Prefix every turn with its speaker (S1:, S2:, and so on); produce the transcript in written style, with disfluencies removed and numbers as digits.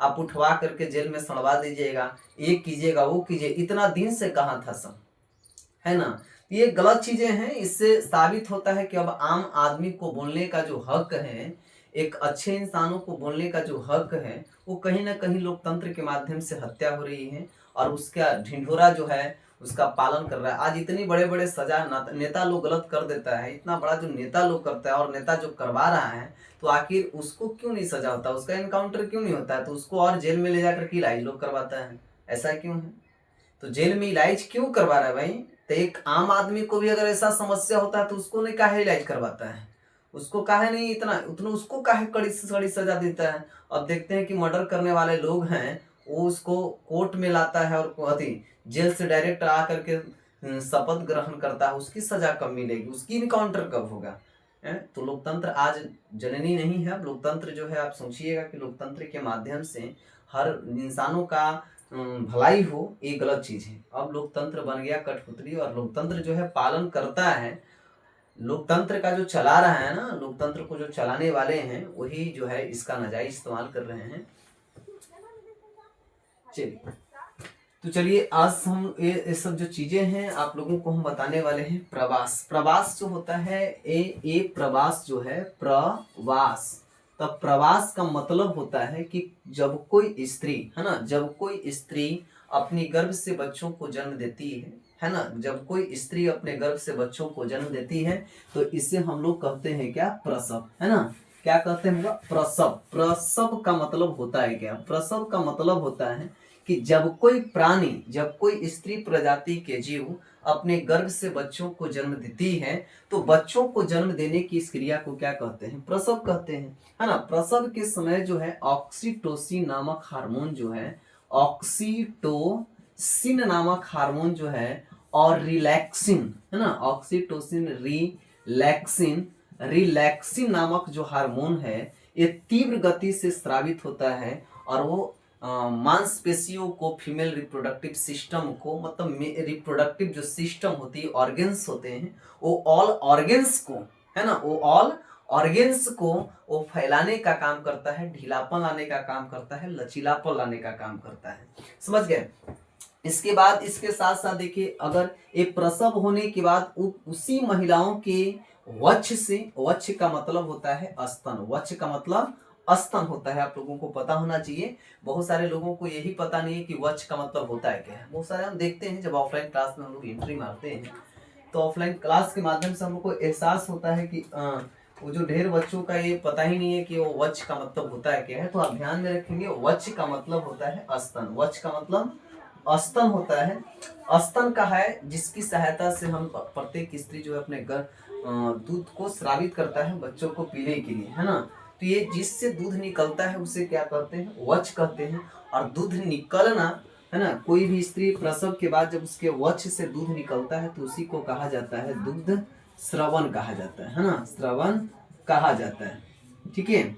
S1: आप उठवा करके जेल में सड़वा दीजिएगा, ये कीजिएगा वो कीजिए, इतना दिन से कहाँ था सब, है ना। ये गलत चीजें हैं। इससे साबित होता है कि अब आम आदमी को बोलने का जो हक है, एक अच्छे इंसानों को बोलने का जो हक है, वो कहीं ना कहीं लोकतंत्र के माध्यम से हत्या हो रही है और उसका ढिंढोरा जो है उसका पालन कर रहा है। आज इतनी बड़े बड़े सजा नेता लोग गलत कर देता है, इतना बड़ा जो नेता लोग करता है और नेता जो करवा रहा है, तो आखिर उसको क्यों नहीं सजा होता, उसका इनकाउंटर क्यों नहीं होता है, तो उसको और जेल में ले जाकर के इलाज लोग करवाता है, ऐसा क्यों है। तो जेल में इलाज क्यों करवा रहा है भाई, तो एक आम आदमी को भी अगर ऐसा समस्या होता है तो उसको नहीं काहे इलाज करवाता है, उसको काहे नहीं इतना उतना उसको काहे कड़ी से कड़ी सजा देता है। अब देखते हैं कि मर्डर करने वाले लोग हैं, वो उसको कोर्ट में लाता है और अति जेल से डायरेक्ट आ करके शपथ ग्रहण करता है, उसकी सजा कब मिलेगी, उसकी इनकाउंटर कब होगा। तो लोकतंत्र आज जननी नहीं है। अब लोकतंत्र जो है, आप सोचिएगा कि लोकतंत्र के माध्यम से हर इंसानों का भलाई हो, ये गलत चीज है। अब लोकतंत्र बन गया कठपुतली और लोकतंत्र जो है पालन करता है। लोकतंत्र का जो चला रहा है ना, लोकतंत्र को जो चलाने वाले हैं वही जो है इसका नाजायज इस्तेमाल कर रहे हैं। चलिए, तो चलिए आज हम ये सब जो चीजें हैं आप लोगों को हम बताने वाले हैं। प्रवास, प्रवास जो होता है ये प्रवास जो है प्रवास, तब प्रवास का मतलब होता है कि जब कोई स्त्री, है ना, जब कोई स्त्री अपनी गर्भ से बच्चों को जन्म देती है ना, जब कोई स्त्री अपने गर्भ से बच्चों को जन्म देती है तो इसे हम लोग कहते हैं क्या, प्रसव, है ना। क्या कहते हैं, प्रसव। प्रसव का मतलब होता है क्या, प्रसव का मतलब होता है कि जब कोई प्राणी, जब कोई स्त्री प्रजाति के जीव अपने गर्भ से बच्चों को जन्म देती है तो बच्चों को जन्म देने की इस क्रिया को क्या कहते हैं, प्रसव कहते हैं, है ना। प्रसव के समय जो है ऑक्सीटोसिन नामक हार्मोन जो है, ऑक्सीटोसिन नामक हार्मोन जो है और रिलैक्सिन, है ना, ऑक्सीटोसिन रिलैक्सिन, रिलैक्सिन नामक जो हार्मोन है ये तीव्र गति से स्रावित होता है और वो मांसपेशियों को, फीमेल रिप्रोडक्टिव सिस्टम को, मतलब रिप्रोडक्टिव जो सिस्टम होती है, ऑर्गेन्स होते हैं, वो ऑल ऑर्गेन्स को, है ना, वो ऑल ऑर्गेन्स को वो फैलाने का काम करता है, ढीलापन लाने का काम करता है, लचीलापन लाने का काम करता है। समझ गए। इसके बाद इसके साथ साथ देखिए, अगर एक प्रसव होने के बाद उसी महिलाओं के वक्ष से, वक्ष का मतलब होता है स्तन, वक्ष का मतलब स्तन होता है, आप लोगों को पता होना चाहिए। बहुत सारे लोगों को यही पता नहीं है कि वक्ष का मतलब होता है क्या है। बहुत सारे हम देखते हैं जब ऑफलाइन क्लास में हम लोग एंट्री मारते हैं तो ऑफलाइन क्लास के माध्यम से हम लोग को एहसास होता है कि वो जो ढेर बच्चों का ये पता ही नहीं है कि वो वक्ष का मतलब होता है क्या है। तो आप ध्यान में रखेंगे, वक्ष का मतलब होता है स्तन, वक्ष का मतलब स्तन होता है। स्तन का है जिसकी सहायता से हम प्रत्येक स्त्री जो है अपने दूध को स्रावित करता है बच्चों को पीने के लिए, है ना। तो ये जिससे दूध निकलता है उसे क्या कहते हैं, वक्ष कहते हैं। और दूध निकलना, है ना, कोई भी स्त्री प्रसव के बाद जब उसके वक्ष से दूध निकलता है तो उसी को कहा जाता है दूध स्रवण कहा जाता है ना, स्रवण कहा जाता है। ठीक है।